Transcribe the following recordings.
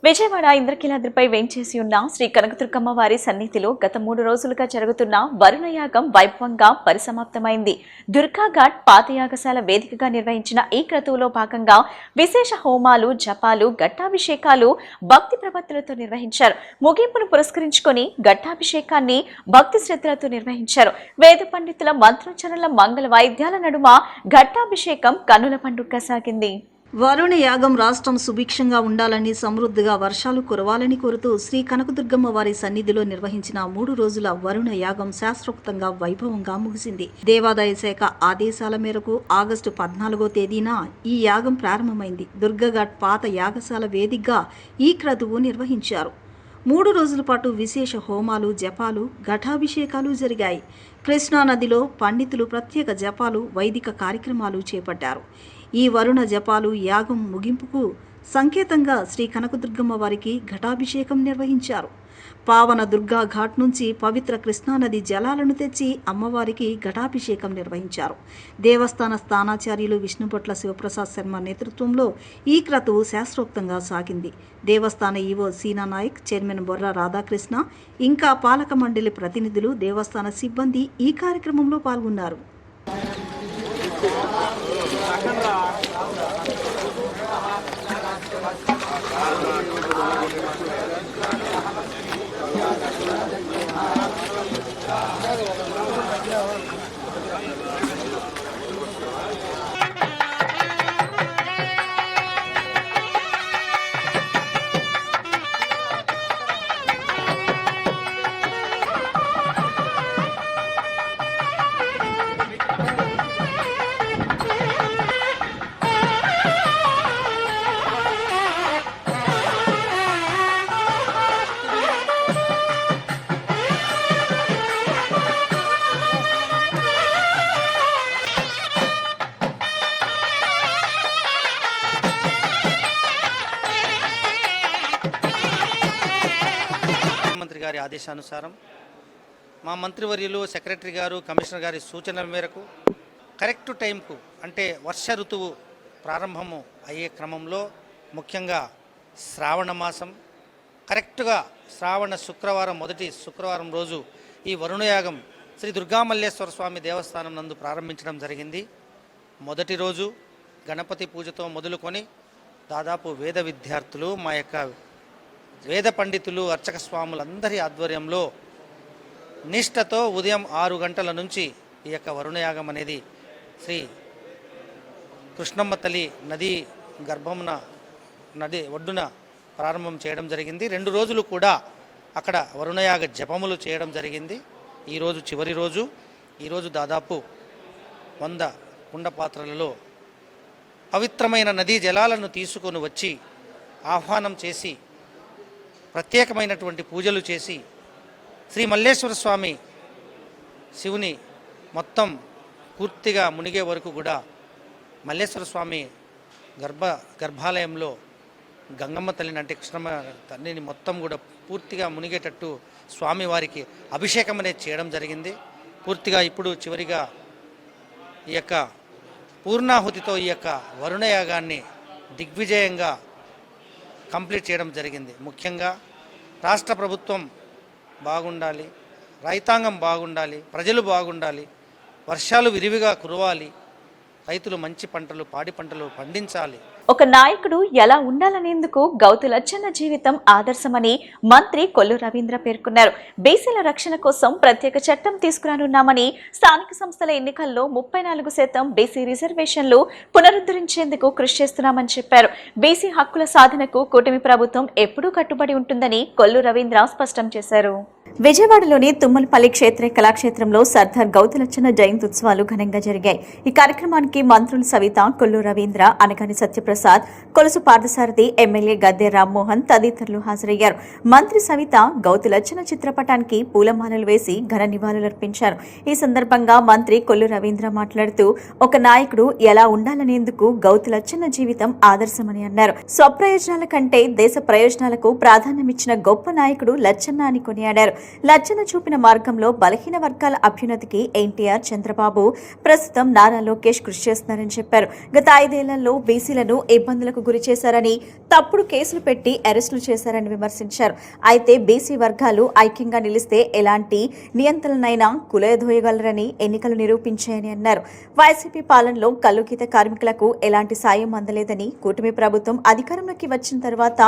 విజయవాడ ఇంద్రకీలాద్రిపై వేంచేసి ఉన్న శ్రీ కనకదుర్గమ్మ వారి సన్నిధిలో గత 3 రోజులుగా జరుగుతున్న వరుణయాగం వైభవంగా పరిసమాప్తమైంది. దుర్గాఘాట్ పాతయాగశాల వేదికగా నిర్వహించిన ఈ క్రతువులో భాగంగా విశేష హోమాలు, జపాలు, ఘట్టాభిషేకాలు భక్తి ప్రపత్తులతో నిర్వహించారు. ముగింపును పురస్కరించుకొని ఘట్టాభిషేకాన్ని భక్తి శ్రద్ధలతో నిర్వహించారు. వేద పండితుల మంత్రోచ్చరణల మంగళ వాయిద్యాల నడుమ ఘట్టాభిషేకం కన్నుల పండుగగా సాగింది. వరుణ యాగం రాష్ట్రం సుభిక్షంగా ఉండాలని, సమృద్ధిగా వర్షాలు కురవాలని కోరుతూ శ్రీ కనకదుర్గమ్మ వారి సన్నిధిలో నిర్వహించిన 3 రోజుల వరుణ యాగం శాస్త్రోక్తంగా వైభవంగా ముగిసింది. దేవాదాయ శాఖ ఆదేశాల మేరకు ఆగస్టు 14వ తేదీన ఈ యాగం ప్రారంభమైంది. దుర్గాఘాట్ పాత యాగశాల వేదికగా ఈ క్రతువు నిర్వహించారు. 3 రోజుల పాటు విశేష హోమాలు, జపాలు, ఘటాభిషేకాలు జరిగాయి. కృష్ణానదిలో పండితులు ప్రత్యేక జపాలు, వైదిక కార్యక్రమాలు చేపట్టారు. ఈ వరుణ జపాలు యాగం ముగింపుకు సంకేతంగా శ్రీ కనకదుర్గమ్మ వారికి ఘటాభిషేకం నిర్వహించారు. పావన దుర్గా ఘాట్ నుంచి పవిత్ర కృష్ణానది జలాలను తెచ్చి అమ్మవారికి ఘటాభిషేకం నిర్వహించారు. దేవస్థాన స్థానాచార్యులు విష్ణుపట్ల శివప్రసాద్ శర్మ నేతృత్వంలో ఈ క్రతువు శాస్త్రోక్తంగా సాగింది. దేవస్థాన ఈవో సీనా నాయక్, చైర్మన్ బొర్రా రాధాకృష్ణ, ఇంకా పాలక మండలి ప్రతినిధులు, దేవస్థాన సిబ్బంది ఈ కార్యక్రమంలో పాల్గొన్నారు. గారి ఆదేశానుసారం మా మంత్రివర్యులు, సెక్రటరీ గారు, కమిషనర్ గారి సూచనల మేరకు కరెక్ట్ టైంకు, అంటే వర్ష ఋతువు ప్రారంభము అయ్యే క్రమంలో, ముఖ్యంగా శ్రావణ మాసం కరెక్ట్గా శ్రావణ శుక్రవారం, మొదటి శుక్రవారం రోజు ఈ వరుణయాగం శ్రీ దుర్గామల్లేశ్వర స్వామి దేవస్థానం నందు ప్రారంభించడం జరిగింది. మొదటి రోజు గణపతి పూజతో మొదలుకొని దాదాపు వేద విద్యార్థులు, మా యొక్క వేద పండితులు, అర్చక స్వాములందరి ఆధ్వర్యంలో నిష్ఠతో ఉదయం 6 గంటల నుంచి ఈ యొక్క వరుణయాగం అనేది శ్రీ కృష్ణమ్మ తల్లి నది గర్భమున, నది ఒడ్డున ప్రారంభం చేయడం జరిగింది. 2 రోజులు కూడా అక్కడ వరుణయాగ జపములు చేయడం జరిగింది. ఈరోజు చివరి రోజు. ఈరోజు దాదాపు 100 కుండ పాత్రలలో పవిత్రమైన నదీ జలాలను తీసుకొని వచ్చి ఆహ్వానం చేసి ప్రత్యేకమైనటువంటి పూజలు చేసి శ్రీ మల్లేశ్వర స్వామి శివుని మొత్తం పూర్తిగా మునిగే వరకు కూడా మల్లేశ్వర స్వామి గర్భాలయంలో గంగమ్మ తల్లిని, అంటే కృష్ణమ్మ తల్లిని మొత్తం కూడా పూర్తిగా మునిగేటట్టు స్వామివారికి అభిషేకం అనేది చేయడం జరిగింది. పూర్తిగా ఇప్పుడు చివరిగా ఈ యొక్క పూర్ణాహుతితో ఈ యొక్క వరుణయాగాన్ని దిగ్విజయంగా కంప్లీట్ చేయడం జరిగింది. ముఖ్యంగా రాష్ట్ర ప్రభుత్వం బాగుండాలి, రైతాంగం బాగుండాలి, ప్రజలు బాగుండాలి, వర్షాలు విరివిగా కురవాలి, రైతులు మంచి పంటలు, పాడి పంటలు పండించాలి. ఒక నాయకుడు ఎలా ఉండాలనేందుకు గౌతు లచ్చన్న జీవితం ఆదర్శమని మంత్రి కొల్లు రవీంద్ర పేర్కొన్నారు. బీసీల రక్షణ కోసం ప్రత్యేక చట్టం తీసుకురానున్నామని, స్థానిక సంస్థల ఎన్నికల్లో 34% బీసీ రిజర్వేషన్లు పునరుద్ధరించేందుకు కృషి చేస్తున్నామని చెప్పారు. బీసీ హక్కుల సాధనకు కూటమి ప్రభుత్వం ఎప్పుడూ కట్టుబడి ఉంటుందని కొల్లు రవీంద్ర స్పష్టం చేశారు. విజయవాడలోని తుమ్మలపల్లి క్షేత్ర కళాక్షేత్రంలో సర్దార్ గౌతు లచ్చన్న జయంతి ఉత్సవాలు ఘనంగా జరిగాయి. ఈ కార్యక్రమానికి మంత్రులు సవిత, కొల్లు రవీంద్ర, అనగాని సత్యప్రసాద్, కొలుసు పార్థసారథి, ఎమ్మెల్యే గద్దె రామ్మోహన్ తదితరులు హాజరయ్యారు. మంత్రి సవిత గౌతు లచ్చన్న చిత్రపటానికి పూలమాలలు వేసి ఘన నివాళులర్పించారు. ఈ సందర్భంగా మంత్రి కొల్లు రవీంద్ర మాట్లాడుతూ, ఒక నాయకుడు ఎలా ఉండాలనేందుకు గౌతు లచ్చన్న జీవితం ఆదర్శమని అన్నారు. స్వప్రయోజనాల కంటే దేశ ప్రయోజనాలకు ప్రాధాన్యమిచ్చిన గొప్ప నాయకుడు లచ్చన్న అని కొనియాడారు. లచ్చన్న చూపిన మార్గంలో బలహీన వర్గాల అభ్యున్నతికి ఎన్టీఆర్, చంద్రబాబు, ప్రస్తుతం నారా లోకేష్ కృషి చేస్తున్నారని చెప్పారు. గత 5 ఏళ్లలో బీసీలను ఇబ్బందులకు గురి చేశారని, తప్పుడు కేసులు పెట్టి అరెస్టులు చేశారని విమర్శించారు. అయితే బీసీ వర్గాలు ఐక్యంగా నిలిస్తే ఎలాంటి నియంత్రణనైనా కులదోయగలరని ఎన్నికలు నిరూపించాయని అన్నారు. వైసీపీ పాలనలో కల్లుగీత కార్మికులకు ఎలాంటి సాయం అందలేదని, కూటమి ప్రభుత్వం అధికారంలోకి వచ్చిన తర్వాత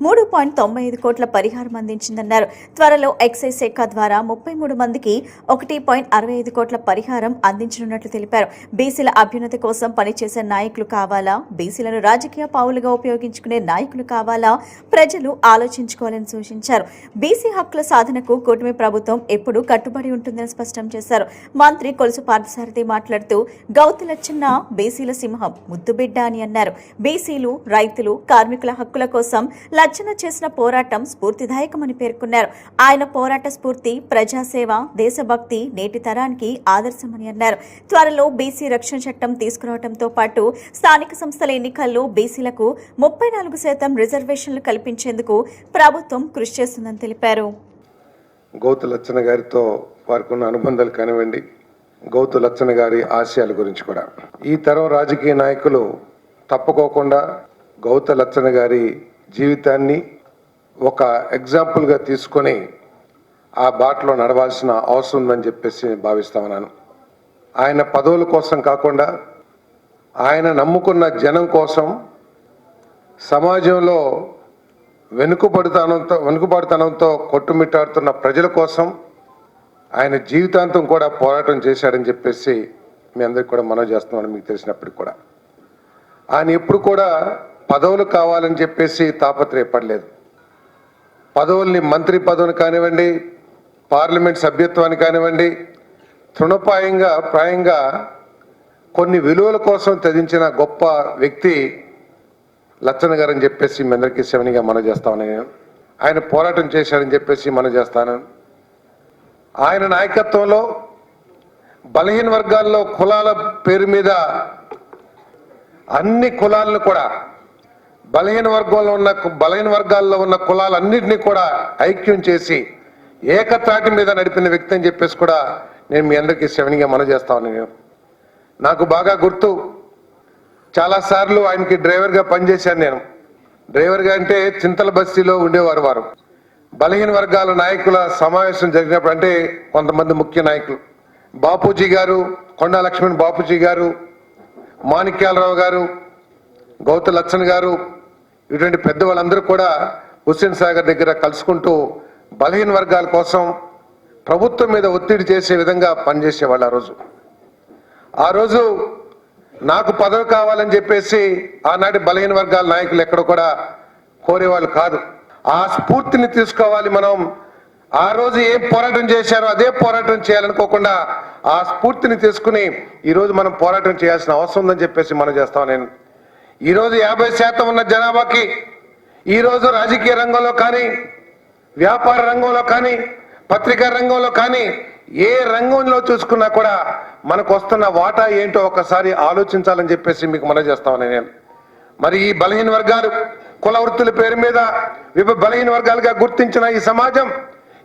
3.95 కోట్ల పరిహారం అందించిందన్నారు. త్వరలో ఎక్సైజ్ శాఖ ద్వారా 33 మందికి 1.65 కోట్ల పరిహారం అందించనున్నట్లు తెలిపారు. బీసీల అభ్యున్నతి కోసం పనిచేసే నాయకులు కావాలా, బీసీలను రాజకీయ పావులుగా ఉపయోగించుకునే నాయకులు కావాలా, ప్రజలు ఆలోచించుకోవాలని సూచించారు. బీసీ హక్కుల సాధనకు కూటమి ప్రభుత్వం ఎప్పుడూ కట్టుబడి ఉంటుందని స్పష్టం చేశారు. మంత్రి కొలుసు పార్థసారథి మాట్లాడుతూ గౌతు లచ్చన్న బీసీల సింహం, ముద్దుబిడ్డ అని అన్నారు. బీసీలు, రైతులు, కార్మికుల హక్కుల కోసం లచ్చన్న చేసిన పోరాటం స్ఫూర్తిదాయకమని పేర్కొన్నారు. ఆయన పోరాట స్ఫూర్తి, ప్రజాసేవ, దేశభక్తి నేటి తరానికి ఆదర్శమని అన్నారు. త్వరలో బీసీ రక్షణ చట్టం తీసుకురావడంతో పాటు స్థానిక సంస్థల ఎన్నికల్లో బీసీలకు 34% రిజర్వేషన్లు కల్పించేందుకు ప్రభుత్వం కృషి చేస్తుందని తెలిపారు. గౌతు లచ్చన్న గారితో వారికి ఉన్న అనుబంధాలు కానివ్వండి, గౌతు లచ్చన్న గారి ఆశయాల గురించి కూడా ఈ తరం రాజకీయ నాయకులు తప్పుకోకుండా గౌతు లచ్చన్న గారి జీవితాన్ని ఒక ఎగ్జాంపుల్గా తీసుకొని ఆ బాటలో నడవాల్సిన అవసరం ఉందని చెప్పేసి భావిస్తా ఉన్నాను. ఆయన పదవుల కోసం కాకుండా ఆయన నమ్ముకున్న జనం కోసం, సమాజంలో వెనుకబడితనంతో కొట్టుమిట్టాడుతున్న ప్రజల కోసం ఆయన జీవితాంతం కూడా పోరాటం చేశాడని చెప్పేసి మీ అందరికి కూడా మనవి చేస్తున్నాను. మీకు తెలిసినప్పటికి కూడా ఆయన ఎప్పుడు కూడా పదవులు కావాలని చెప్పేసి తాపత్రయపడలేదు. పదవుల్ని, మంత్రి పదవిని కానివ్వండి, పార్లమెంట్ సభ్యత్వాన్ని కానివ్వండి, ప్రాయంగా కొన్ని విలువల కోసం త్యజించిన గొప్ప వ్యక్తి లచ్చన్న గారు అని చెప్పేసి మీ అందరికీ శవనిగా మనం చేస్తాను. నేను ఆయన పోరాటం చేశాడని చెప్పేసి మనం చేస్తాను. ఆయన నాయకత్వంలో బలహీన వర్గాల్లో కులాల పేరు మీద అన్ని కులాలను కూడా బలహీన వర్గాల్లో ఉన్న కులాలన్నింటినీ కూడా ఐక్యం చేసి ఏకతాటి మీద నడిపిన వ్యక్తి అని చెప్పేసి కూడా నేను మీ అందరికీ శవనిగా మనం చేస్తాను. నాకు బాగా గుర్తు, చాలాసార్లు ఆయనకి డ్రైవర్గా పనిచేశాను నేను. డ్రైవర్గా అంటే చింతల బస్తీలో ఉండేవారు వారు. బలహీన వర్గాల నాయకుల సమావేశం జరిగినప్పుడు, అంటే కొంతమంది ముఖ్య నాయకులు, బాపూజీ గారు, కొండా లక్ష్మణ్ బాపూజీ గారు, మాణిక్యాలరావు గారు, గౌతు లచ్చన్న గారు, ఇటువంటి పెద్దవాళ్ళందరూ కూడా హుస్సేన్ సాగర్ దగ్గర కలుసుకుంటూ బలహీన వర్గాల కోసం ప్రభుత్వం మీద ఒత్తిడి చేసే విధంగా పనిచేసేవాళ్ళు. ఆ రోజు నాకు పదవి కావాలని చెప్పేసి ఆనాటి బలహీన వర్గాల నాయకులు ఎక్కడ కూడా కోరేవాళ్ళు కాదు. ఆ స్ఫూర్తిని తీసుకోవాలి మనం. ఆ రోజు ఏం పోరాటం చేశారో అదే పోరాటం చేయాలనుకోకుండా ఆ స్ఫూర్తిని తీసుకుని ఈరోజు మనం పోరాటం చేయాల్సిన అవసరం ఉందని చెప్పేసి మనం చేస్తాం. నేను ఈరోజు 50% ఉన్న జనాభాకి ఈరోజు రాజకీయ రంగంలో కానీ, వ్యాపార రంగంలో కానీ, పత్రికా రంగంలో కానీ, ఏ రంగంలో చూసుకున్నా కూడా మనకు వస్తున్న వాటా ఏంటో ఒకసారి ఆలోచించాలని చెప్పేసి మీకు మనం చేస్తాను నేను. మరి ఈ బలహీన వర్గాలు కుల వృత్తుల పేరు మీద బలహీన వర్గాలుగా గుర్తించిన ఈ సమాజం,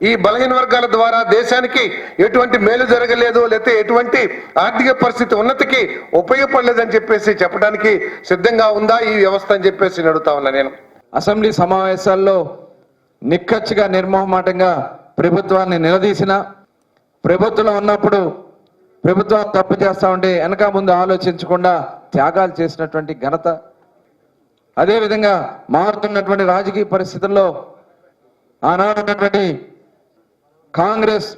ఈ బలహీన వర్గాల ద్వారా దేశానికి ఎటువంటి మేలు జరగలేదు, లేకపోతే ఎటువంటి ఆర్థిక పరిస్థితి ఉన్నతికి ఉపయోగపడలేదని చెప్పేసి చెప్పడానికి సిద్ధంగా ఉందా ఈ వ్యవస్థ అని చెప్పేసి నేను అడుగుతా ఉన్నా. నేను అసెంబ్లీ సమావేశాల్లో నిక్కచ్చిగా నిర్మోహమాటంగా ప్రభుత్వాన్ని నిలదీసిన, ప్రభుత్వంలో ఉన్నప్పుడు ప్రభుత్వం తప్పు చేస్తా ఉంటే వెనక ముందు ఆలోచించకుండా త్యాగాలు చేసినటువంటి ఘనత, అదేవిధంగా మారుతున్నటువంటి రాజకీయ పరిస్థితుల్లో ఆనాడు ఉన్నటువంటి కాంగ్రెస్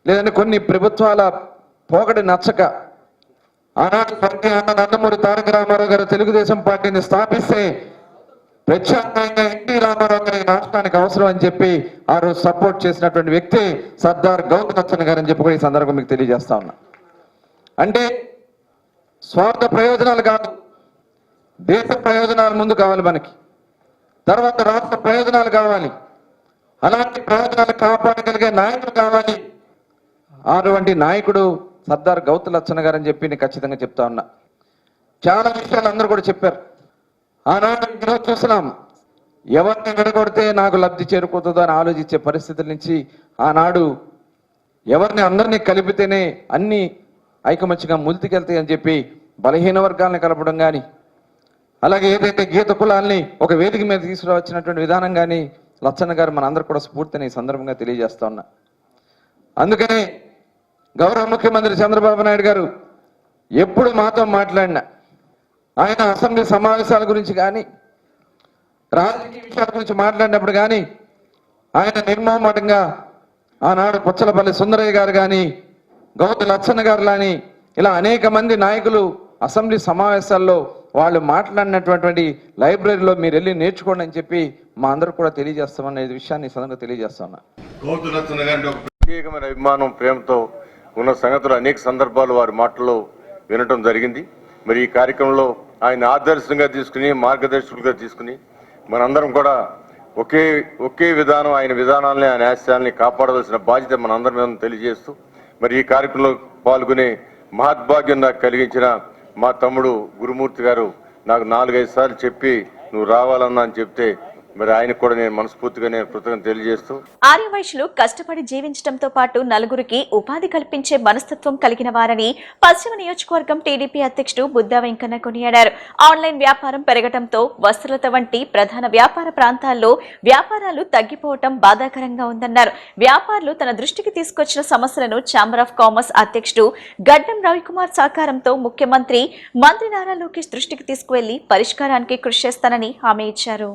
లేదంటే కొన్ని ప్రభుత్వాల పోకడి నచ్చక ఆనాడు నందమూరి తారక రామారావు గారు తెలుగుదేశం పార్టీని స్థాపిస్తే ప్రత్యేకంగా ఎన్టీ రామారావు గారి రాష్ట్రానికి అవసరం అని చెప్పి ఆ రోజు సపోర్ట్ చేసినటువంటి వ్యక్తి సర్దార్ గౌతు లచ్చన్న గారు అని చెప్పి కూడా ఈ సందర్భం మీకు తెలియజేస్తా ఉన్నా. అంటే స్వార్థ ప్రయోజనాలు కాదు, దేశ ప్రయోజనాలు ముందు కావాలి మనకి, తర్వాత రాష్ట్ర ప్రయోజనాలు కావాలి. అలాంటి ప్రయోజనాలు కాపాడగలిగే నాయకుడు కావాలి. అటువంటి నాయకుడు సర్దార్ గౌతు లచ్చన్న గారు అని చెప్పి నేను ఖచ్చితంగా చెప్తా ఉన్నా. చాలా విషయాలు అందరూ కూడా చెప్పారు. ఆనాడు ఈరోజు చూస్తున్నాం, ఎవరిని విడగొడితే నాకు లబ్ధి చేరుకుతుందో అని ఆలోచించే పరిస్థితుల నుంచి ఆనాడు ఎవరిని అందరినీ కలిపితేనే అన్ని ఐకమత్యంగా ముందుకెళ్తాయి అని చెప్పి బలహీన వర్గాలను కలపడం కానీ, అలాగే ఏదైతే గీత కులాల్ని ఒక వేదిక మీద తీసుకురావచ్చినటువంటి విధానం కానీ లచ్చన్న గారు మనందరూ కూడా స్ఫూర్తిని ఈ సందర్భంగా తెలియజేస్తా ఉన్నా. అందుకనే గౌరవ ముఖ్యమంత్రి చంద్రబాబు నాయుడు గారు ఎప్పుడు మాతో మాట్లాడినా, ఆయన అసెంబ్లీ సమావేశాల గురించి కానీ రాజకీయ విషయాల గురించి మాట్లాడినప్పుడు కానీ ఆయన నిర్మోహమాటంగా ఆనాడు పుచ్చలపల్లి సుందరయ్య గారు కానీ గౌతు లచ్చన్న గారు కానీ ఇలా అనేక మంది నాయకులు అసెంబ్లీ సమావేశాల్లో వాళ్ళు మాట్లాడినటువంటి లైబ్రరీలో మీరు వెళ్ళి నేర్చుకోండి అని చెప్పి మా అందరూ కూడా తెలియజేస్తామనే విషయాన్ని ఈ సందర్భంగా తెలియజేస్తా ఉన్నా. గౌతు లచ్చన్న గారిని ఒక ప్రత్యేకమైన అభిమానం, ప్రేమతో ఉన్న సంగతులు అనేక సందర్భాలు వారి మాటల్లో వినటం జరిగింది. మరి ఈ కార్యక్రమంలో ఆయన ఆదర్శంగా తీసుకుని, మార్గదర్శకులుగా తీసుకుని మనందరం కూడా ఒకే విధానం, ఆయన విధానాలని, ఆయన ఆశయాల్ని కాపాడవలసిన బాధ్యత మనందరి మీద తెలియజేస్తూ, మరి ఈ కార్యక్రమంలో పాల్గొనే మహద్భాగ్యం నాకు కలిగించిన మా తమ్ముడు గురుమూర్తి గారు నాకు 4-5 సార్లు చెప్పి నువ్వు రావాలన్నా అని చెప్తే మరి ఆయనకు కూడా నేను మనస్ఫూర్తిగా కృతజ్ఞతలు తెలియజేస్తూ, ఆర్యవైశ్యులు కష్టపడి జీవించడంతో పాటు నలుగురికి ఉపాధి కల్పించే మనస్తత్వం కలిగిన వారని పశ్చిమ నియోజకవర్గం టీడీపీ అధ్యక్షుడు బుద్దా వెంకన్న కొనియాడారు. ఆన్లైన్ వ్యాపారం పెరగడంతో వస్త్రలత వంటి ప్రధాన వ్యాపార ప్రాంతాల్లో వ్యాపారాలు తగ్గిపోవటం బాధాకరంగా ఉందన్నారు. వ్యాపారులు తన దృష్టికి తీసుకొచ్చిన సమస్యలను ఛాంబర్ ఆఫ్ కామర్స్ అధ్యక్షుడు గడ్డం రవికుమార్ సహకారంతో ముఖ్యమంత్రి మంత్రి నారా లోకేష్ దృష్టికి తీసుకువెళ్లి పరిష్కారానికి కృషి చేస్తానని హామీ ఇచ్చారు.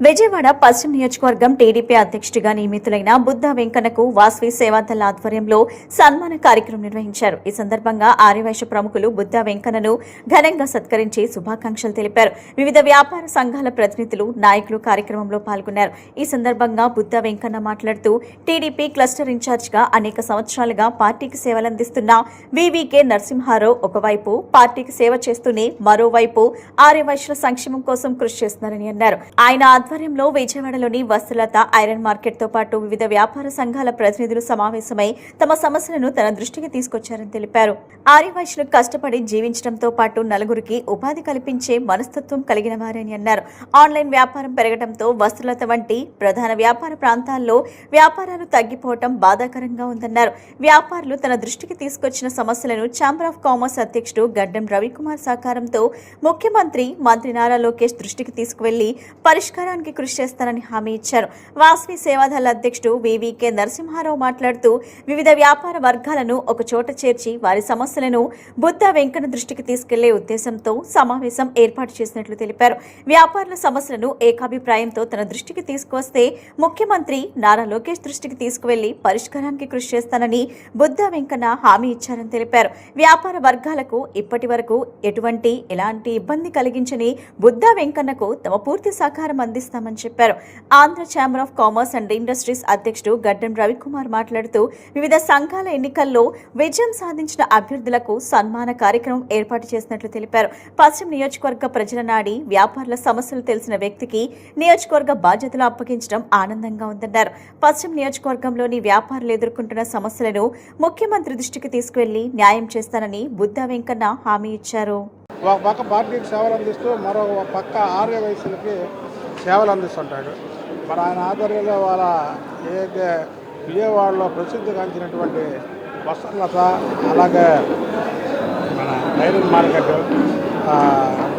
విజయవాడ పశ్చిమ నియోజకవర్గం టీడీపీ అధ్యక్షుడిగా నియమితులైన బుద్దా వెంకన్నకు వాస్వి సేవాదళ ఆధ్వర్యంలో సన్మాన కార్యక్రమం నిర్వహించారు. ఈ సందర్భంగా ఆర్యవైశ్య ప్రముఖులు బుద్దా వెంకన్నను ఘనంగా సత్కరించి శుభాకాంక్షలు తెలిపారు. వివిధ వ్యాపార సంఘాల ప్రతినిధులు, నాయకులు కార్యక్రమంలో పాల్గొన్నారు. ఈ సందర్భంగా బుద్దా వెంకన్న మాట్లాడుతూ టీడీపీ క్లస్టర్ ఇన్ఛార్జిగా అనేక సంవత్సరాలుగా పార్టీకి సేవలందిస్తున్న వివికే నరసింహారావు ఒకవైపు పార్టీకి సేవ చేస్తూనే మరోవైపు ఆర్యవైశ్యుల సంక్షేమం కోసం కృషి చేస్తున్నారని అన్నారు. ఆయన ఆధ్వర్యంలో విజయవాడలోని వస్త్రలత ఐరన్ మార్కెట్ తో పాటు వివిధ వ్యాపార సంఘాల ప్రతినిధులు సమావేశమై తమ సమస్యలను తన దృష్టికి తీసుకొచ్చారని తెలిపారు. ఆర్యవైశ్యులు కష్టపడి జీవించడంతో పాటు నలుగురికి ఉపాధి కల్పించే మనస్తత్వం కలిగిన వారని అన్నారు. ఆన్లైన్ వ్యాపారం పెరగడంతో వస్త్రలత వంటి ప్రధాన వ్యాపార ప్రాంతాల్లో వ్యాపారాలు తగ్గిపోవటం బాధాకరంగా ఉందన్నారు. వ్యాపారులు తన దృష్టికి తీసుకొచ్చిన సమస్యలను ఛాంబర్ ఆఫ్ కామర్స్ అధ్యక్షుడు గడ్డం రవికుమార్ సహకారంతో ముఖ్యమంత్రి మంత్రి నారా లోకేష్ దృష్టికి తీసుకువెళ్లి పరిష్కారానికి కృషి చేస్తానని హామీ ఇచ్చారు. వాస్వి సేవాదళ అధ్యక్షుడు వివికే నరసింహారావు మాట్లాడుతూ వివిధ వ్యాపార వర్గాలను ఒక చోట చేర్చి వారి సమస్యలను బుద్దా వెంకన్న దృష్టికి తీసుకెళ్లే ఉద్దేశంతో సమావేశం ఏర్పాటు చేసినట్లు తెలిపారు. వ్యాపారుల సమస్యలను ఏకాభిప్రాయంతో తన దృష్టికి తీసుకువస్తే ముఖ్యమంత్రి నారా లోకేష్ దృష్టికి తీసుకువెళ్లి పరిష్కారానికి కృషి చేస్తానని బుద్దా వెంకన్న హామీ ఇచ్చారని తెలిపారు. వ్యాపార వర్గాలకు ఇప్పటి వరకు ఎలాంటి ఇబ్బంది కలిగించని బుద్దా వెంకన్నకు తమ పూర్తి సహకారం అందిస్తామని చెప్పారు. Andhra chamber of commerce and industries అధ్యక్షుడు గడ్డం రవికుమార్ మాట్లాడుతూ వివిధ సంఘాల ఎన్నికల్లో విజయం సాధించిన అభ్యర్థులకు సన్మాన కార్యక్రమం ఏర్పాటు చేసినట్లు తెలిపారు. పశ్చిమ నియోజకవర్గ ప్రజల నాడి వ్యాపారుల సమస్యలు తెలిసిన వ్యక్తికి నియోజకవర్గ బాధ్యతలు అప్పగించడం ఆనందంగా ఉందన్నారు. పశ్చిమ నియోజకవర్గంలోని వ్యాపారులు ఎదుర్కొంటున్న సమస్యలను ముఖ్యమంత్రి దృష్టికి తీసుకువెళ్లి న్యాయం చేస్తానని బుద్దా వెంకన్న హామీ ఇచ్చారు. ఒక పక్క పార్టీకి సేవలు అందిస్తూ మరో పక్క ఆర్యవైశ్యులకి సేవలు అందిస్తుంటాడు. మరి ఆయన ఆధ్వర్యంలో వాళ్ళ ఏదైతే విజయవాడలో ప్రసిద్ధిగాంచినటువంటి వస్త్రలత, అలాగే మన ఐరన్ మార్కెట్,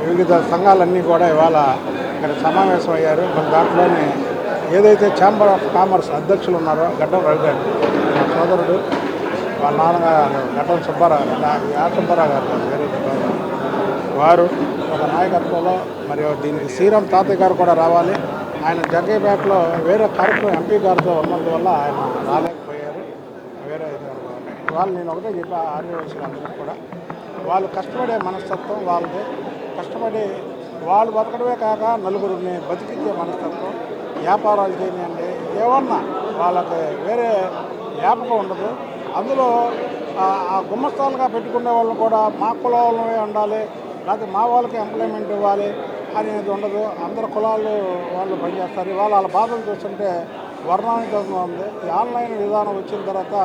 వివిధ సంఘాలన్నీ కూడా ఇవాళ ఇక్కడ సమావేశం అయ్యారు. మరి దాంట్లోని ఏదైతే ఛాంబర్ ఆఫ్ కామర్స్ అధ్యక్షులు ఉన్నారో గడ్డం రవి గారు, మా సోదరుడు, వాళ్ళ నాన్నగారు గడ్డం సుబ్బారావు గారు వేరే వారు ఒక నాయకత్వంలో, మరియు దీనికి శ్రీరామ్ తాతయ్య గారు కూడా రావాలి. ఆయన జగ్గయ్యపేటలో వేరే కార్యక్రమం ఎంపీ గారితో ఉన్నందువల్ల ఆయన రాలేకపోయారు. వేరే వాళ్ళు నేను ఒకటే చెప్పా, ఆర్యవైశ్యులందరూ కూడా వాళ్ళు కష్టపడే మనస్తత్వం వాళ్ళది. కష్టపడి వాళ్ళు బతకడమే కాక నలుగురిని బతికించే మనస్తత్వం. వ్యాపారాలు చేయండి, ఏమన్నా వాళ్ళకి వేరే వ్యాపకం ఉండదు. అందులో ఆ గుమ్మస్తాలుగా పెట్టుకునే వాళ్ళు కూడా మా కులాలనే ఉండాలి, లేకపోతే మా వాళ్ళకి ఎంప్లాయ్మెంట్ ఇవ్వాలి అనేది ఉండదు. అందరు కులాలు వాళ్ళు పనిచేస్తారు. ఇవాళ వాళ్ళ బాధలు చూస్తుంటే వర్ణానికంగా ఉంది. ఈ ఆన్లైన్ విధానం వచ్చిన తర్వాత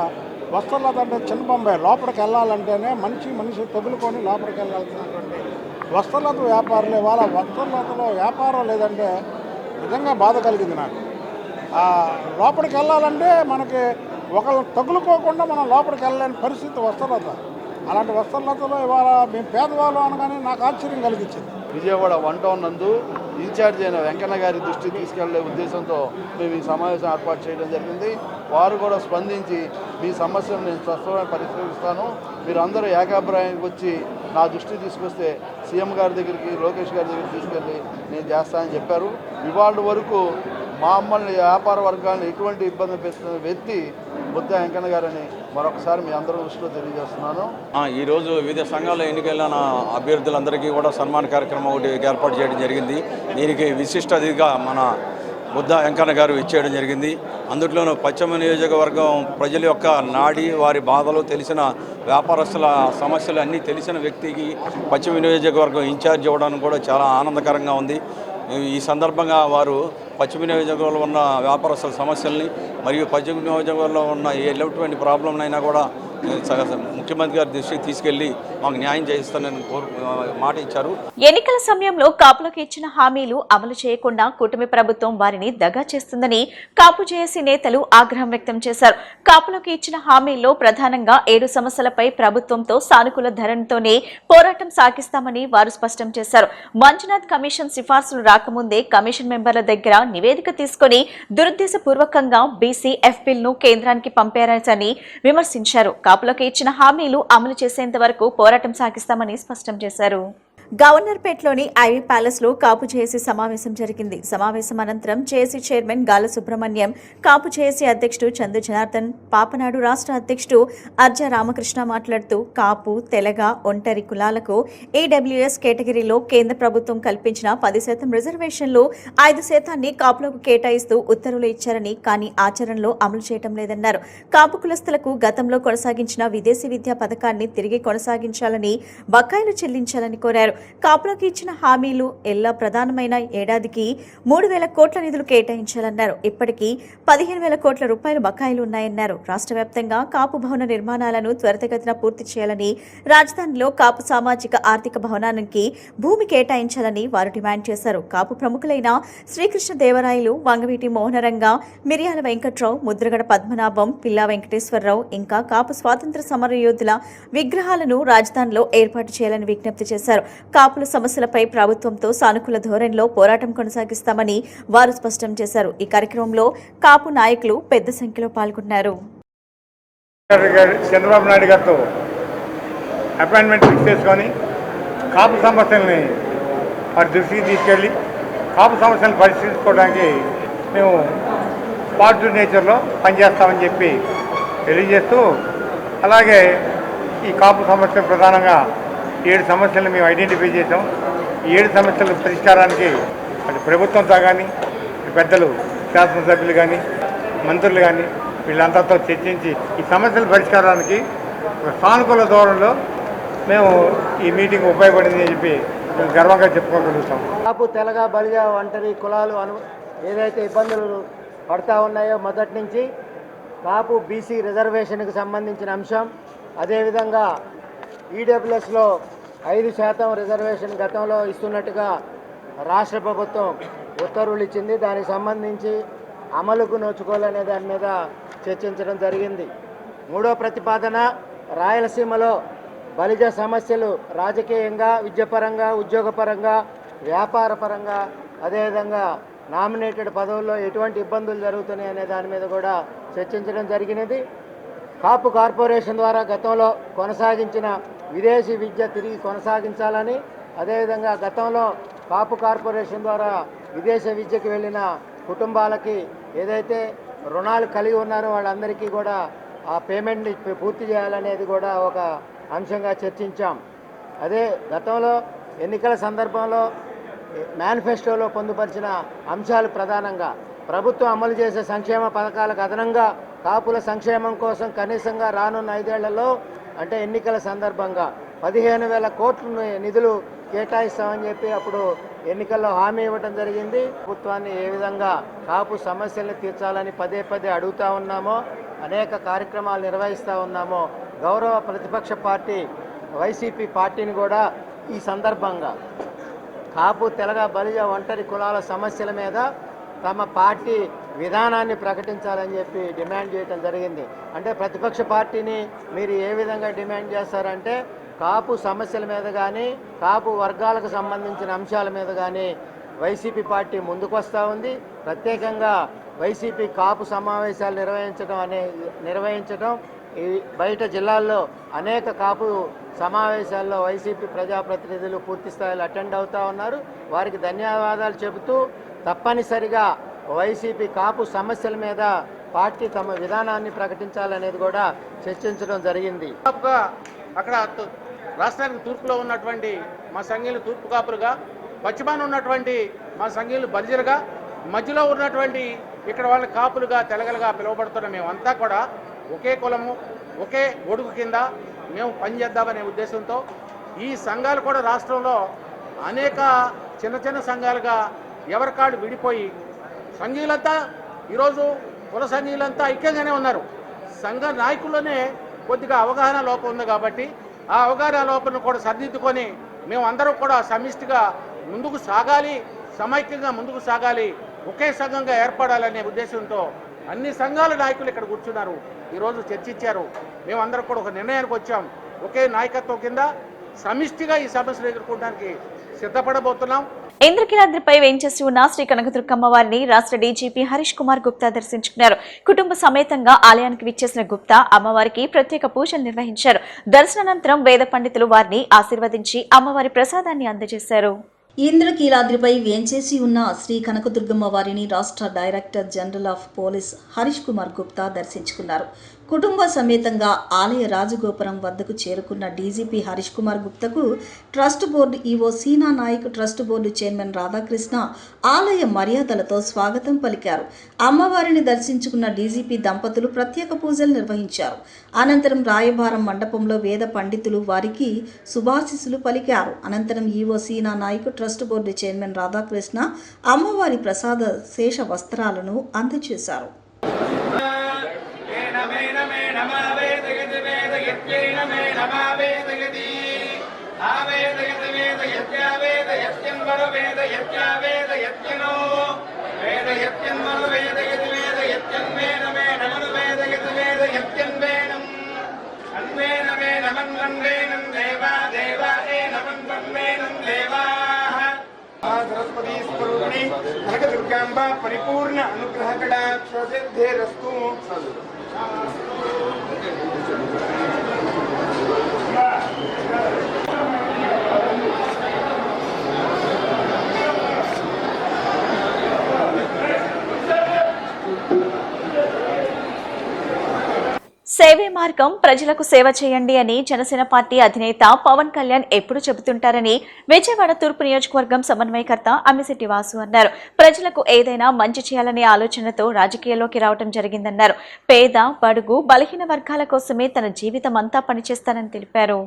వస్త్రలత అంటే చిన్న బొంబాయి, లోపలికి వెళ్ళాలంటేనే మనిషి తగులుకొని లోపలికి వెళ్ళాల్సినటువంటి వస్త్రలత వ్యాపారులే. వాళ్ళ వస్త్రలతలో వ్యాపారం లేదంటే నిజంగా బాధ కలిగింది నాకు. లోపలికి వెళ్ళాలంటే మనకి ఒకళ్ళు తగులుకోకుండా మనం లోపలికి వెళ్ళలేని పరిస్థితి వస్త్రలత. అలాంటి వసతులతో ఇవాళ మేము పేదవాళ్ళు అనగానే నాకు ఆశ్చర్యం కలిగించింది. విజయవాడ 1 టౌన్ నందు ఇన్ఛార్జ్ అయిన వెంకన్న గారి దృష్టికి తీసుకెళ్లే ఉద్దేశంతో మేము ఈ సమావేశం ఏర్పాటు చేయడం జరిగింది. వారు కూడా స్పందించి మీ సమస్యను నేను స్పష్టంగా పరిష్కరిస్తాను, మీరు అందరూ ఏకాభిప్రాయానికి వచ్చి నా దృష్టికి తీసుకొస్తే సీఎం గారి దగ్గరికి లోకేష్ గారి దగ్గరికి తీసుకెళ్ళి నేను చేస్తానని చెప్పారు. ఇవాళ వరకు మమ్మల్ని వ్యాపార వర్గాలను ఎటువంటి ఇబ్బంది పెడుతున్న వ్యక్తి బుద్ధ వెంకన్న గారని మరొకసారి మీ అందరూ దృష్టిలో తెలియజేస్తున్నాను. ఈరోజు వివిధ సంఘాల ఎన్నికైన అభ్యర్థులందరికీ కూడా సన్మాన కార్యక్రమం ఒకటి ఏర్పాటు చేయడం జరిగింది. దీనికి విశిష్ట అతిథిగా మన బుద్ధ వెంకన్న గారు ఇచ్చేయడం జరిగింది. అందులోనూ పశ్చిమ నియోజకవర్గం ప్రజల యొక్క నాడి, వారి బాధలు తెలిసిన, వ్యాపారస్తుల సమస్యలు అన్నీ తెలిసిన వ్యక్తికి పశ్చిమ నియోజకవర్గం ఇన్ఛార్జ్ ఇవ్వడానికి కూడా చాలా ఆనందకరంగా ఉంది. ఈ సందర్భంగా వారు పశ్చిమ నియోజకవర్గంలో ఉన్న వ్యాపారస్తుల సమస్యల్ని మరియు పశ్చిమ నియోజకవర్గంలో ఉన్న ఎటువంటి ప్రాబ్లంనైనా కూడా ముఖ్యమంత్రి గారి దృష్టికి తీసుకెళ్లి మాకు న్యాయం చేయిస్తానని మాట ఇచ్చారు. ఎన్నికల సమయంలో కాపులకు ఇచ్చిన హామీలు అమలు చేయకుండా కూటమి ప్రభుత్వం వారిని దగా చేస్తుందని కాపు జేఏసీ నేతలు ఆగ్రహం వ్యక్తం చేశారు. కాపులకు ఇచ్చిన హామీల్లో ప్రధానంగా 7 సమస్యలపై ప్రభుత్వంతో సానుకూల ధోరణితోనే పోరాటం సాగిస్తామని వారు స్పష్టం చేశారు. మంజునాథ్ కమిషన్ సిఫార్సులు రాకముందే కమిషన్ మెంబర్ల దగ్గర నివేదిక తీసుకుని దురుద్దేశపూర్వకంగా బీసీ ఎఫ్పిల్ ను కేంద్రానికి పంపారని విమర్శించారు. కాపులకు ఇచ్చిన హామీలు అమలు చేసేంత వరకు పోరాటం సాగిస్తామని స్పష్టం చేశారు. గవర్నర్పేటలోని ఐవీ ప్యాలెస్ లో కాపు జేఏసీ సమావేశం జరిగింది. సమావేశం అనంతరం జేఏసీ చైర్మన్ గాల సుబ్రహ్మణ్యం, కాపు జేఏసీ అధ్యక్షుడు చందు జనార్దన్, పాపనాడు రాష్ట్ర అధ్యక్షుడు అర్జా రామకృష్ణ మాట్లాడుతూ కాపు, తెలగ, ఒంటరి కులాలకు ఈడబ్ల్యూఎస్ కేటగిరీలో కేంద్ర ప్రభుత్వం కల్పించిన 10% రిజర్వేషన్లు 5% కాపులకు కేటాయిస్తూ ఉత్తర్వులు ఇచ్చారని, కానీ ఆచరణలో అమలు చేయడం లేదన్నారు. కాపు కులస్తులకు గతంలో కొనసాగించిన విదేశీ విద్యా పథకాన్ని తిరిగి కొనసాగించాలని, బకాయిలు చెల్లించాలని కోరారు. కాపులకు ఇచ్చిన హామీలు ఎల్లా ప్రధానమైన ఏడాదికి 3,000 కోట్ల నిధులు కేటాయించాలన్నారు. ఇప్పటికీ 15,000 కోట్ల రూపాయలు బకాయిలు ఉన్నాయన్నారు. రాష్ట్ర వ్యాప్తంగా కాపు భవన నిర్మాణాలను త్వరితగతిన పూర్తి చేయాలని, రాజధానిలో కాపు సామాజిక ఆర్థిక భవనానికి భూమి కేటాయించాలని వారు డిమాండ్ చేశారు. కాపు ప్రముఖులైన శ్రీకృష్ణ దేవరాయలు, వంగవీటి మోహనరంగ, మిర్యాల వెంకట్రావు, ముద్రగడ పద్మనాభం, పిల్లా వెంకటేశ్వరరావు ఇంకా కాపు స్వాతంత్ర సమరయోధుల విగ్రహాలను రాజధానిలో ఏర్పాటు చేయాలని విజ్ఞప్తి చేశారు. కాపుల సమస్యలపై ప్రభుత్వంతో సానుకూల ధోరణిలో పోరాటం కొనసాగిస్తామని వారు స్పష్టం చేశారు. ఈ కార్యక్రమంలో కాపు నాయకులు పెద్ద సంఖ్యలో పాల్గొన్నారు. చంద్రబాబు నాయుడు గారితో అపాయింట్మెంట్ ఫిక్స్ చేసుకొని కాపు సమస్యల్ని వారి దృష్టికి తీసుకెళ్ళి కాపు సమస్యలను పరిష్కరించుకోవడానికి మేము పాజిటివ్ నేచర్లో పనిచేస్తామని చెప్పి తెలియజేస్తూ, అలాగే ఈ కాపు సమస్య ప్రధానంగా 7 సమస్యలను మేము ఐడెంటిఫై చేసాం. ఈ 7 సమస్యల పరిష్కారానికి అటు ప్రభుత్వంతో కానీ, పెద్దలు శాసనసభ్యులు కానీ, మంత్రులు కానీ వీళ్ళందరితో చర్చించి ఈ సమస్యల పరిష్కారానికి సానుకూల ధోరణిలో మేము ఈ మీటింగ్ ఉపయోగపడింది అని చెప్పి మేము గర్వంగా చెప్పుకోగలుగుతాం. కాపు, తెలగ, బలిజ, ఒంటరి కులాలు ఏదైతే ఇబ్బందులు పడతా ఉన్నాయో మొదటి నుంచి కాపు బీసీ రిజర్వేషన్కి సంబంధించిన అంశం, అదేవిధంగా ఈడబ్ల్యూఎస్లో 5% రిజర్వేషన్ గతంలో ఇస్తున్నట్టుగా రాష్ట్ర ప్రభుత్వం ఉత్తర్వులు ఇచ్చింది. దానికి సంబంధించి అమలుకు నోచుకోవాలనే దాని మీద చర్చించడం జరిగింది. 3వ ప్రతిపాదన, రాయలసీమలో బలిజ సమస్యలు రాజకీయంగా, విద్యాపరంగా, ఉద్యోగపరంగా, వ్యాపారపరంగా, అదేవిధంగా నామినేటెడ్ పదవుల్లో ఎటువంటి ఇబ్బందులు జరుగుతున్నాయి అనే దాని మీద కూడా చర్చించడం జరిగినది. కాపు కార్పొరేషన్ ద్వారా గతంలో కొనసాగించిన విదేశీ విద్య తిరిగి కొనసాగించాలని, అదేవిధంగా గతంలో కాపు కార్పొరేషన్ ద్వారా విదేశీ విద్యకు వెళ్ళిన కుటుంబాలకి ఏదైతే రుణాలు కలిగి ఉన్నారో వాళ్ళందరికీ కూడా ఆ పేమెంట్ని పూర్తి చేయాలనేది కూడా ఒక అంశంగా చర్చించాం. అదే గతంలో ఎన్నికల సందర్భంలో మేనిఫెస్టోలో పొందుపరిచిన అంశాలు ప్రధానంగా ప్రభుత్వం అమలు చేసే సంక్షేమ పథకాలకు అదనంగా కాపుల సంక్షేమం కోసం కనీసంగా రానున్న 5 ఏళ్లలో అంటే ఎన్నికల సందర్భంగా 15,000 కోట్ల నిధులు కేటాయిస్తామని చెప్పి అప్పుడు ఎన్నికల్లో హామీ ఇవ్వడం జరిగింది. ప్రభుత్వాన్ని ఏ విధంగా కాపు సమస్యలను తీర్చాలని పదే అడుగుతూ ఉన్నామో, అనేక కార్యక్రమాలు నిర్వహిస్తూ ఉన్నామో, గౌరవ ప్రతిపక్ష పార్టీ వైసీపీ పార్టీని కూడా ఈ సందర్భంగా కాపు, తెలగ, బలిజ, ఒంటరి కులాల సమస్యల మీద తమ పార్టీ విధానాన్ని ప్రకటించాలని చెప్పి డిమాండ్ చేయడం జరిగింది. అంటే ప్రతిపక్ష పార్టీని మీరు ఏ విధంగా డిమాండ్ చేస్తారంటే కాపు సమస్యల మీద కానీ కాపు వర్గాలకు సంబంధించిన అంశాల మీద కానీ వైసీపీ పార్టీ ముందుకు వస్తూ ఉంది. ప్రత్యేకంగా వైసీపీ కాపు సమావేశాలు నిర్వహించడం ఈ బయట జిల్లాల్లో అనేక కాపు సమావేశాల్లో వైసీపీ ప్రజాప్రతినిధులు పూర్తి స్థాయిలో అటెండ్ అవుతూ ఉన్నారు. వారికి ధన్యవాదాలు చెబుతూ తప్పనిసరిగా వైసీపీ కాపు సమస్యల మీద పార్టీ తమ విధానాన్ని ప్రకటించాలనేది కూడా చర్చించడం జరిగింది. అక్కడ రాష్ట్రానికి తూర్పులో ఉన్నటువంటి మా సంఘీయులు తూర్పు కాపులుగా, పశ్చిమాన ఉన్నటువంటి మా సంఘీయులు బలిజలుగా, మధ్యలో ఉన్నటువంటి ఇక్కడ వాళ్ళ కాపులుగా తెలగలుగా పిలువబడుతున్న మేమంతా కూడా ఒకే కులము ఒకే గొడుగు కింద మేము పనిచేద్దామనే ఉద్దేశంతో ఈ సంఘాలు కూడా రాష్ట్రంలో అనేక చిన్న చిన్న సంఘాలుగా ఎవరికాళ్ళు విడిపోయి సంఘీయులంతా ఈరోజు కుల సంఘీయులంతా ఐక్యంగానే ఉన్నారు. సంఘ నాయకుల్లోనే కొద్దిగా అవగాహన లోపం ఉంది కాబట్టి ఆ అవగాహన లోపం కూడా సరిదిద్దుకొని మేము అందరం కూడా సమిష్టిగా ముందుకు సాగాలి, సమైక్యంగా ముందుకు సాగాలి, ఒకే సంఘంగా ఏర్పడాలనే ఉద్దేశంతో అన్ని సంఘాల నాయకులు ఇక్కడ కూర్చున్నారు. ఈరోజు చర్చించారు. మేమందరం కూడా ఒక నిర్ణయానికి వచ్చాం. ఒకే నాయకత్వం కింద సమిష్టిగా ఈ సమస్యలు ఎదుర్కోవడానికి సిద్ధపడబోతున్నాం. ఇంద్రకీలాద్రిపై వేంచేసి ఉన్న శ్రీ కనకదుర్గమ్మ వారిని రాష్ట్ర డీజీపీ హరీష్ కుమార్ గుప్తా దర్శించుకున్నారు. కుటుంబ సమేతంగా ఆలయానికి విచ్చేసిన గుప్తా అమ్మవారికి ప్రత్యేక పూజలు నిర్వహించారు. దర్శనానంతరం వేద పండితులు వారిని ఆశీర్వదించి అమ్మవారి ప్రసాదాన్ని అందజేశారు. ఇంద్రకీలాద్రిపై వేంచేసి ఉన్న శ్రీ కనకదుర్గమ్మ వారిని రాష్ట్ర director general of police Harish Kumar Gupta దర్శించుకున్నారు. కుటుంబ సమేతంగా ఆలయ రాజగోపురం వద్దకు చేరుకున్న డీజీపీ హరీష్ కుమార్ గుప్తకు trust board EO Seena Nayak, trust board chairman Radhakrishna ఆలయ మర్యాదలతో స్వాగతం పలికారు. అమ్మవారిని దర్శించుకున్న డీజీపీ దంపతులు ప్రత్యేక పూజలు నిర్వహించారు. అనంతరం రాయబారం మండపంలో వేద పండితులు వారికి శుభాశీస్సులు పలికారు. అనంతరం EO Seena Nayak, trust board chairman Radhakrishna అమ్మవారి ప్రసాద శేష వస్త్రాలను అందజేశారు. सरस्वती स्वरूपिणी कनकदुर्गांबा परिपूर्ण अनुग्रह कटाक्ष सिद्धिरस्तु। సేవే మార్గం, ప్రజలకు సేవ చేయండి అని జనసేన పార్టీ అధినేత పవన్ కళ్యాణ్ ఎప్పుడు చెబుతుంటారని విజయవాడ తూర్పు నియోజకవర్గం సమన్వయకర్త అమ్మిశెట్టి వాసు అన్నారు. ప్రజలకు ఏదైనా మంచి చేయాలనే ఆలోచనతో రాజకీయాల్లోకి రావడం జరిగిందన్నారు. పేద, బడుగు, బలహీన వర్గాల కోసమే తన జీవితం అంతా పనిచేస్తానని తెలిపారు.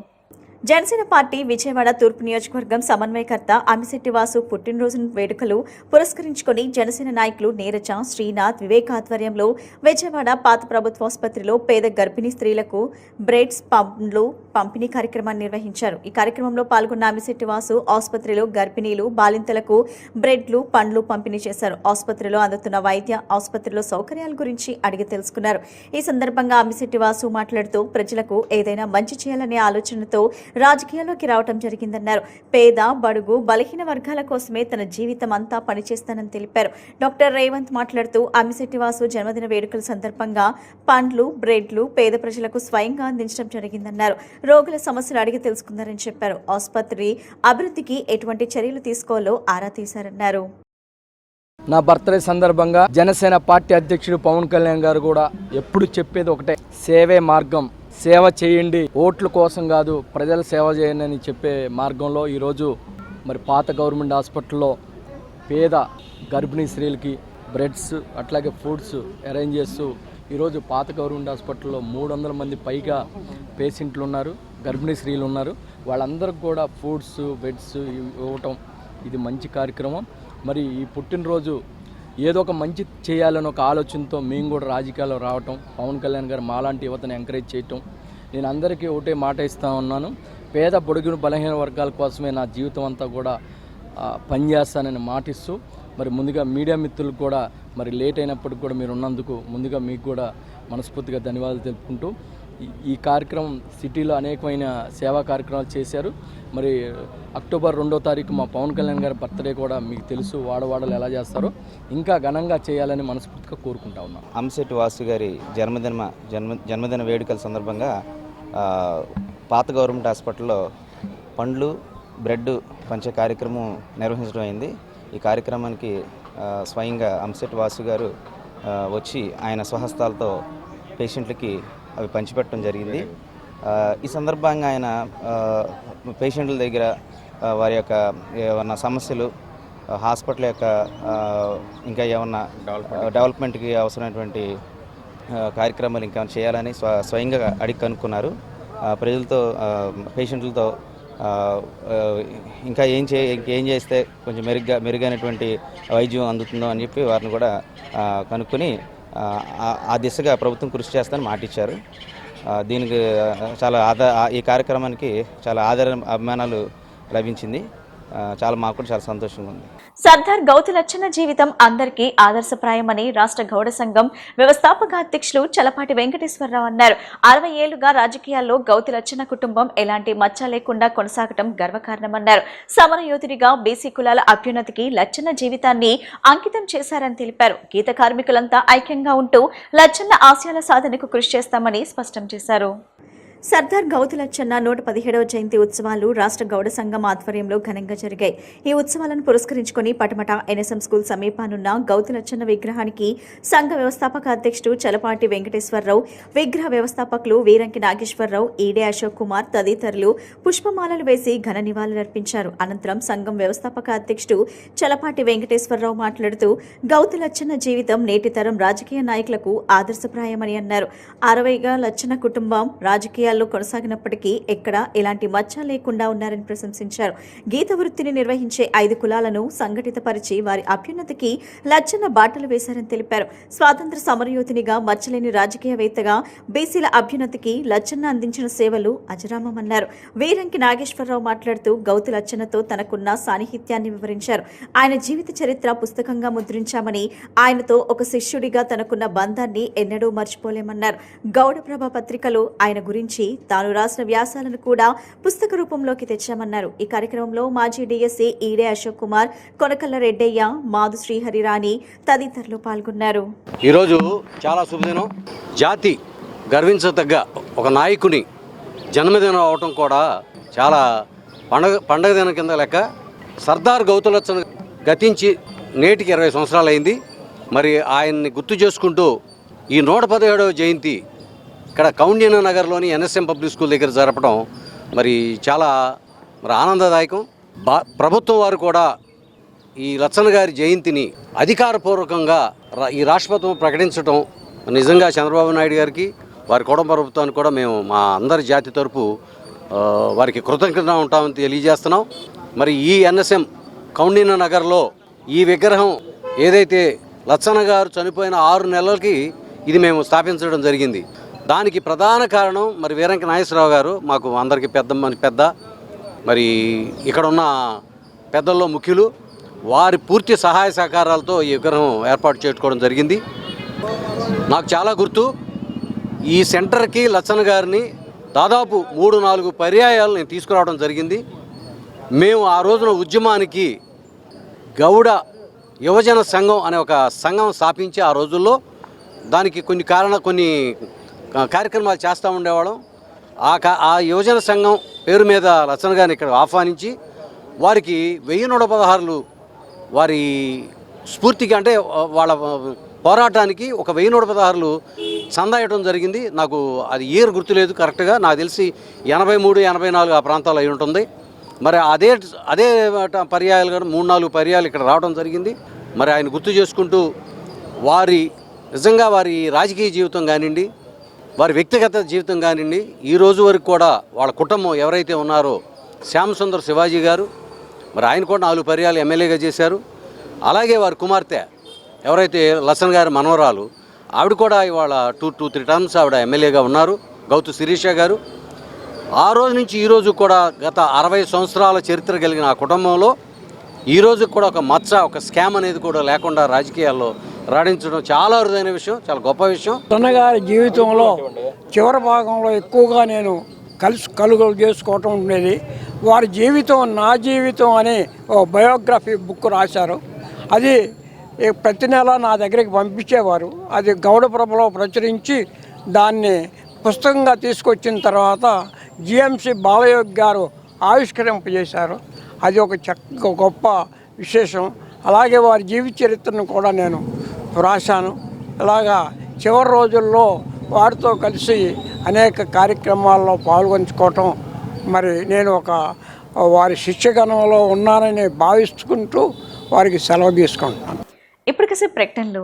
జనసేన పార్టీ విజయవాడ తూర్పు నియోజకవర్గం సమన్వయకర్త అమ్మిశెట్టి వాసు పుట్టినరోజు వేడుకలు పురస్కరించుకుని జనసేన నాయకులు నీరజ, శ్రీనాథ్, వివేక్ ఆధ్వర్యంలో విజయవాడ పాత ప్రభుత్వాసుపత్రిలో పేద గర్భిణీ స్త్రీలకు బ్రెడ్స్, పండ్లు పంపిణీ కార్యక్రమాన్ని నిర్వహించారు. ఈ కార్యక్రమంలో పాల్గొన్న అమ్మిశెట్టి వాసు ఆసుపత్రిలో గర్భిణీలు, బాలింతలకు బ్రెడ్లు, పండ్లు పంపిణీ చేశారు. ఆసుపత్రిలో అందుతున్న వైద్య, ఆసుపత్రిలో సౌకర్యాల గురించి అడిగి తెలుసుకున్నారు. ఈ సందర్భంగా అమ్మిశెట్టి వాసు మాట్లాడుతూ ప్రజలకు ఏదైనా మంచి చేయాలనే ఆలోచనతో రాజకీయాల్లోకి రావడం జరిగిందన్నారు. పేద, బడుగు, బలహీన వర్గాల కోసమే తన జీవితం అంతా పనిచేస్తానని తెలిపారు. డాక్టర్ రేవంత్ మాట్లాడుతూ అమ్మిశెట్టి వాసు జన్మదిన వేడుకల సందర్భంగా పండ్లు, బ్రెడ్లు పేద ప్రజలకు స్వయంగా అందించడం జరిగిందన్నారు. రోగుల సమస్యలు అడిగి తెలుసుకున్నారని చెప్పారు. ఆసుపత్రి అభివృద్ధికి ఎటువంటి చర్యలు తీసుకోవాలో ఆరా తీశారన్నారు. నా బర్త్డే సందర్భంగా జనసేన పార్టీ అధ్యక్షుడు పవన్ కళ్యాణ్ గారు కూడా ఎప్పుడు చెప్పేది ఒకటే, సేవే మార్గం, సేవ చేయండి, ఓట్ల కోసం కాదు, ప్రజల సేవ చేయండి అని చెప్పే మార్గంలో ఈరోజు మరి పాత గవర్నమెంట్ హాస్పిటల్లో పేద గర్భిణీ స్త్రీలకి బ్రెడ్స్ అట్లాగే ఫుడ్స్ అరేంజ్ చేస్తూ ఈరోజు పాత గవర్నమెంట్ హాస్పిటల్లో 300 మంది పైగా పేషెంట్లు ఉన్నారు, గర్భిణీ స్త్రీలు ఉన్నారు. వాళ్ళందరికీ కూడా ఫుడ్స్, బెడ్స్ ఇవ్వటం ఇది మంచి కార్యక్రమం. మరి ఈ పుట్టినరోజు ఏదో ఒక మంచి చేయాలని ఒక ఆలోచనతో మేము కూడా రాజకీయాల్లో రావటం, పవన్ కళ్యాణ్ గారు మాలాంటి యువతను ఎంకరేజ్ చేయటం. నేను అందరికీ ఒకటే మాట ఇస్తా ఉన్నాను, పేద, పొడుగును, బలహీన వర్గాల కోసమే నా జీవితం అంతా కూడా పనిచేస్తానని మాటిస్తూ మరి ముందుగా మీడియా మిత్రులకు కూడా మరి లేట్ అయినప్పటికి కూడా మీరు ఉన్నందుకు ముందుగా మీకు కూడా మనస్ఫూర్తిగా ధన్యవాదాలు తెలుపుకుంటూ ఈ కార్యక్రమం సిటీలో అనేకమైన సేవా కార్యక్రమాలు చేశారు. మరి అక్టోబర్ 2వ తారీఖు మా పవన్ కళ్యాణ్ గారి బర్త్డే కూడా మీకు తెలుసు, వాడవాడలు ఎలా చేస్తారో ఇంకా ఘనంగా చేయాలని మనస్ఫూర్తిగా కోరుకుంటా ఉన్నాం. అంశెట్టి వాసు గారి జన్మదిన వేడుకల సందర్భంగా పాత గవర్నమెంట్ హాస్పిటల్లో పండ్లు బ్రెడ్ పంచే కార్యక్రమం నిర్వహించడం అయింది. ఈ కార్యక్రమానికి స్వయంగా అంశెట్టి వాసు గారు వచ్చి ఆయన స్వహస్తాలతో పేషెంట్లకి అవి పంచిపెట్టడం జరిగింది. ఈ సందర్భంగా ఆయన పేషెంట్ల దగ్గర వారి యొక్క ఏమన్నా సమస్యలు, హాస్పిటల్ యొక్క ఇంకా ఏమన్నా డెవలప్మెంట్కి అవసరమైనటువంటి కార్యక్రమాలు ఇంకా చేయాలని స్వయంగా అడిగి కనుక్కున్నారు. ప్రజలతో పేషెంట్లతో ఇంకా ఏం చేస్తే కొంచెం మెరుగైనటువంటి వైద్యం అందుతుందో అని చెప్పి వారిని కూడా కనుక్కొని ఆ దిశగా ప్రభుత్వం కృషి చేస్తానని మాటిచ్చారు. దీనికి ఈ కార్యక్రమానికి చాలా అభిమానాలు లభించింది. మాకు కూడా చాలా సంతోషంగా ఉంది. సర్దార్ గౌతు లచ్చన్న జీవితం అందరికీ ఆదర్శప్రాయమని రాష్ట్ర గౌడ సంఘం వ్యవస్థాపక అధ్యక్షులు చలపాటి వెంకటేశ్వరరావు అన్నారు. 60 ఏళ్లుగా రాజకీయాల్లో గౌతు లచ్చన్న కుటుంబం ఎలాంటి మచ్చ లేకుండా కొనసాగటం గర్వకారణమన్నారు. సమరయోధుడిగా బీసీ కులాల అభ్యున్నతికి లచ్చన్న జీవితాన్ని అంకితం చేశారని తెలిపారు. గీత కార్మికులంతా ఐక్యంగా ఉంటూ లచ్చన్న ఆశయాల సాధనకు కృషి చేస్తామని స్పష్టం చేశారు. సర్దార్ గౌతు లచ్చన్న 117వ జయంతి ఉత్సవాలు రాష్ట్ర గౌడ సంఘం ఆధ్వర్యంలో ఘనంగా జరిగాయి. ఈ ఉత్సవాలను పురస్కరించుకుని పటమట ఎన్ఎస్ఎం స్కూల్ సమీపానున్న గౌతు లచ్చన్న విగ్రహానికి సంఘ వ్యవస్థాపక అధ్యక్షుడు చలపాటి వెంకటేశ్వరరావు, విగ్రహ వ్యవస్థాపకులు వీరంకి నాగేశ్వరరావు, ఈడే అశోక్ కుమార్ తదితరులు పుష్పమాలలు వేసి ఘన నివాళులర్పించారు. అనంతరం సంఘం వ్యవస్థాపక అధ్యక్షుడు చలపాటి వెంకటేశ్వరరావు మాట్లాడుతూ గౌతు లచ్చన్న జీవితం నేటి తరం రాజకీయ నాయకులకు ఆదర్శప్రాయమని అన్నారు. 60గా లచ్చన్న కుటుంబం రాజకీయ కొనసాగినప్పటికీ ఎక్కడ ఎలాంటి మచ్చ లేకుండా ఉన్నారని ప్రశంసించారు. గీత వృత్తిని నిర్వహించే 5 కులాలను సంఘటితపరిచి వారి అభ్యున్నతికి లచ్చన్న బాటలు వేశారని తెలిపారు. స్వాతంత్ర సమరయోధునిగా మచ్చలేని రాజకీయవేత్తగా బీసీల అభ్యున్నతికి లచ్చన్న అందించిన సేవలు అజరామమన్నారు. వీరంకి నాగేశ్వరరావు మాట్లాడుతూ గౌతు లచ్చన్నతో తనకున్న సాన్నిహిత్యాన్ని వివరించారు. ఆయన జీవిత చరిత్ర పుస్తకంగా ముద్రించామని, ఆయనతో ఒక శిష్యుడిగా తనకున్న బంధాన్ని ఎన్నడూ మర్చిపోలేమన్నారు. గౌడప్రభ పత్రికలో ఆయన గురించి తాను రాసిన వ్యాసాలను కూడా పుస్తక రూపంలోకి తెచ్చామన్నారు. ఈ కార్యక్రమంలో మాజీ డీఎస్సీ ఈడే అశోక్ కుమార్, కొనకల్ల రెడ్డయ్య, మాధు శ్రీహరిరాణి తదితరులు పాల్గొన్నారు. ఈరోజు చాలా శుభదినం. జాతి గర్వించదగ్గ ఒక నాయకుని జన్మదినం అవటం కూడా చాలా పండగ దినం కింద లెక్క. సర్దార్ గౌతు లచ్చన్న గతించి నేటికి 20 సంవత్సరాలు అయింది. మరి ఆయన్ని గుర్తు చేసుకుంటూ ఈ 117వ జయంతి ఇక్కడ కౌండిన్య నగర్లోని ఎన్ఎస్ఎం పబ్లిక్ స్కూల్ దగ్గర జరపడం మరి చాలా ఆనందదాయకం. ప్రభుత్వం వారు కూడా ఈ లచ్చన్న గారి జయంతిని అధికారపూర్వకంగా ఈ రాష్ట్రపతి ప్రకటించడం నిజంగా చంద్రబాబు నాయుడు గారికి, వారి కుటుంబ ప్రభుత్వానికి కూడా మేము మా అందరి జాతి తరపు వారికి కృతజ్ఞత ఉంటామని తెలియజేస్తున్నాం. మరి ఈ ఎన్ఎస్ఎం కౌండిన్య నగర్లో ఈ విగ్రహం ఏదైతే లచ్చన్న గారు చనిపోయిన 6 నెలలకి ఇది మేము స్థాపించడం జరిగింది. దానికి ప్రధాన కారణం మరి వీరంకి నాగేశ్వరరావు గారు, మాకు అందరికీ పెద్ద మరి ఇక్కడ ఉన్న పెద్దల్లో ముఖ్యులు, వారి పూర్తి సహాయ సహకారాలతో ఈ విగ్రహం ఏర్పాటు చేసుకోవడం జరిగింది. నాకు చాలా గుర్తు, ఈ సెంటర్కి లచ్చన్న గారిని దాదాపు 3-4 పర్యాయాలు నేను తీసుకురావడం జరిగింది. మేము ఆ రోజున ఉద్యమానికి గౌడ యువజన సంఘం అనే ఒక సంఘం స్థాపించి ఆ రోజుల్లో దానికి కొన్ని కార్యక్రమాలు చేస్తూ ఉండేవాళ్ళం. ఆ యువజన సంఘం పేరు మీద లచ్చన్న గారిని ఇక్కడ ఆహ్వానించి వారికి 1116 వారి స్ఫూర్తికి అంటే వాళ్ళ పోరాటానికి ఒక 1116 చందా ఇవ్వడం జరిగింది. నాకు అది ఇయర్ గుర్తులేదు కరెక్ట్గా, నాకు తెలిసి 83, 84 ఆ ప్రాంతాల్లో అయి ఉంటుంది. మరి అదే పర్యాయాలు కానీ 3-4 పర్యాయాలు ఇక్కడ రావడం జరిగింది. మరి ఆయన గుర్తు చేసుకుంటూ నిజంగా వారి రాజకీయ జీవితం కానివ్వండి, వారి వ్యక్తిగత జీవితం కానివ్వండి, ఈ రోజు వరకు కూడా వాళ్ళ కుటుంబం ఎవరైతే ఉన్నారో శ్యామసుందర్ శివాజీ గారు, మరి ఆయన కూడా 4 పర్యాలు ఎమ్మెల్యేగా చేశారు. అలాగే వారి కుమార్తె ఎవరైతే లచ్చన్న గారి మనవరాలు, ఆవిడ కూడా ఇవాళ 2-3 టర్మ్స్ ఆవిడ ఎమ్మెల్యేగా ఉన్నారు, గౌతు శిరీష గారు. ఆ రోజు నుంచి ఈ రోజు కూడా గత 60 సంవత్సరాల చరిత్ర కలిగిన ఆ కుటుంబంలో ఈ రోజు కూడా ఒక మచ్చ, ఒక స్కామ్ అనేది కూడా లేకుండా రాజకీయాల్లో రాణించడం చాలా అరుదైన విషయం, చాలా గొప్ప విషయం. అన్నగారి జీవితంలో చివరి భాగంలో ఎక్కువగా నేను కలుగలు చేసుకోవటం ఉండేది. వారి జీవితం నా జీవితం అని ఓ బయోగ్రఫీ బుక్ రాశారు. అది ప్రతి నెల నా దగ్గరికి పంపించేవారు. అది గౌడప్రభలో ప్రచురించి దాన్ని పుస్తకంగా తీసుకొచ్చిన తర్వాత జిఎంసి బాలయోగి గారు ఆవిష్కరింపజేశారు. అది ఒక గొప్ప విశేషం. అలాగే వారి జీవిత చరిత్రను కూడా నేను రాశాను. అలాగా చివరి రోజుల్లో వారితో కలిసి అనేక కార్యక్రమాల్లో పాల్గొంచుకోవటం, మరి నేను వారి శిష్యగణంలో ఉన్నానని భావించుకుంటూ వారికి సెలవు తీసుకుంటున్నాను. ఇప్పటికసే ప్రకటనలు.